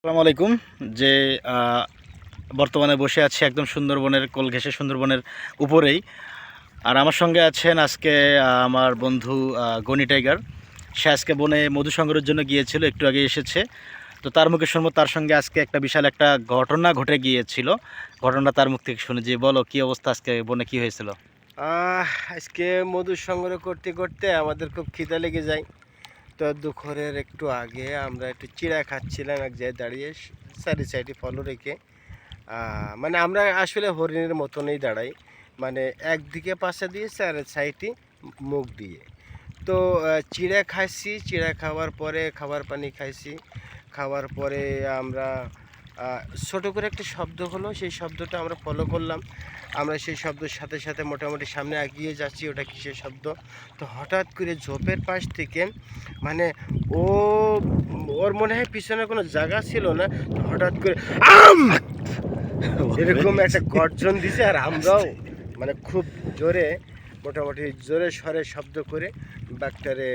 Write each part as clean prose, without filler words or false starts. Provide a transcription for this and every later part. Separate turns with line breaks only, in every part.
আসসালামু আলাইকুম। যে বর্তমানে বসে আছি একদম সুন্দরবনের কোল ঘেঁষে সুন্দরবনের উপরেই। আর আমার সঙ্গে আছেন আজকে আমার বন্ধু গনি টাইগার। সে আজকে বনে মধু সংগ্রহের জন্য গিয়েছিল, একটু আগে এসেছে। তো তার মুখে শুনবো তার সঙ্গে আজকে একটা বিশাল একটা ঘটনা ঘটে গিয়েছিল। ঘটনা তার মুখ থেকে শুনে, যে বলো কি অবস্থা, আজকে বনে কি হয়েছিল?
আজকে মধু সংগ্রহ করতে করতে আমাদের খুব খিদে লেগে যায়। তো দুপুরের একটু আগে আমরা একটু চিড়া খাচ্ছিলাম এক জায়গায় দাঁড়িয়ে, সাইডে সাইডে ফলো রেখে। মানে আমরা আসলে হরিণের মতনই দাঁড়াই, মানে একদিকে পাশা দিয়ে চার সাইডে মুখ দিয়ে। তো চিড়া খাইছি, চিড়া খাওয়ার পরে খাবার পানি খাইছি। খাওয়ার পরে আমরা ছোটো করে একটা শব্দ হলো, সেই শব্দটা আমরা ফলো করলাম। আমরা সেই শব্দের সাথে সাথে মোটামুটি সামনে এগিয়ে যাচ্ছি, ওটা কিসের শব্দ। তো হঠাৎ করে ঝোপের পাশ থেকে, মানে ও ওর মনে হয় পিছনে কোনো জায়গা ছিল না, তো হঠাৎ করে এরকম একটা গর্জন দিছে। আর আমরাও মানে খুব জোরে, মোটামুটি জোরে স্বরে শব্দ করে বাঘটারে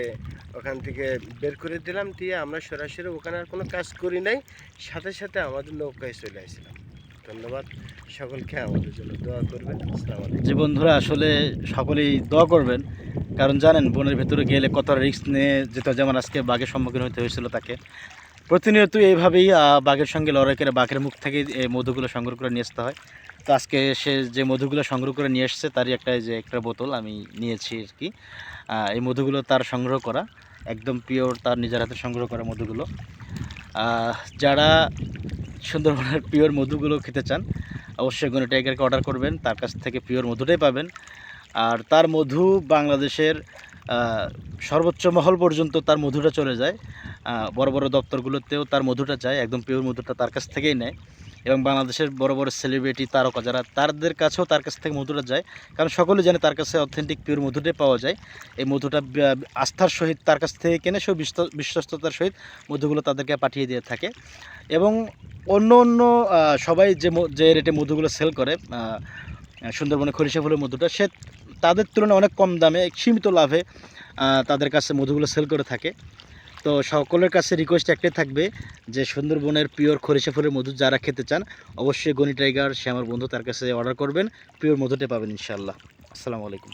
ওখান থেকে বের করে দিলাম। দিয়ে আমরা সরাসরি ওখানে আর কোনো কাজ করি নাই, সাথে সাথে আমাদের নৌকায় চলে আসছিলাম। ধন্যবাদ সকলকে, আমাদের জন্য দোয়া করবেন। আসসালামু আলাইকুম।
যে বন্ধুরা আসলে সকলেই দোয়া করবেন, কারণ জানেন বনের ভেতরে গেলে কত রিস্ক নিয়ে যেতে হয়। যেমন আজকে বাঘের সম্মুখীন হতে হয়েছিল তাকে। প্রতিনিয়ত এইভাবেই বাঘের সঙ্গে লড়াই করে বাঘের মুখ থেকে এই মধুগুলো সংগ্রহ করে নিয়ে আসতে হয়। তো আজকে সে যে মধুগুলো সংগ্রহ করে নিয়ে এসছে তারই একটা বোতল আমি নিয়েছি আর কি। এই মধুগুলো তার সংগ্রহ করা, একদম পিওর, তার নিজের হাতে সংগ্রহ করা মধুগুলো। যারা সুন্দরবনের পিওর মধুগুলো খেতে চান, অবশ্যই গনি টাইগারকে অর্ডার করবেন, তার কাছ থেকে পিওর মধুটাই পাবেন। আর তার মধু বাংলাদেশের সর্বোচ্চ মহল পর্যন্ত তার মধুটা চলে যায়। বড় বড় দপ্তরগুলোতেও তার মধুটা যায়, একদম পিওর মধুটা তার কাছ থেকেই নেয়। এবং বাংলাদেশের বড় বড় সেলিব্রিটি তারকা যারা, তাদের কাছেও তার কাছ থেকে মধুটা যায়, কারণ সকলে জানে তার কাছে অথেন্টিক পিওর মধুটাই পাওয়া যায়। এই মধুটা আস্থার সহিত তার কাছ থেকে কেনে, সে বিশ্বস্ততার সহিত মধুগুলো তাদেরকে পাঠিয়ে দিয়ে থাকে। এবং অন্য অন্য সবাই যে রেটে মধুগুলো সেল করে, সুন্দরবনে খরিশা ফুলের মধুটা, সে তাদের তুলনায় অনেক কম দামে সীমিত লাভে তাদের কাছে মধুগুলো সেল করে থাকে। তো সকলের কাছে রিকোয়েস্ট একটাই থাকবে, যে সুন্দরবনের পিওর খরিশা ফুলের মধু যারা খেতে চান, অবশ্যই গনি টাইগার, সে আমার বন্ধু, তার কাছে অর্ডার করবেন, পিওর মধুটা পাবেন ইনশাআল্লাহ। আসসালামু আলাইকুম।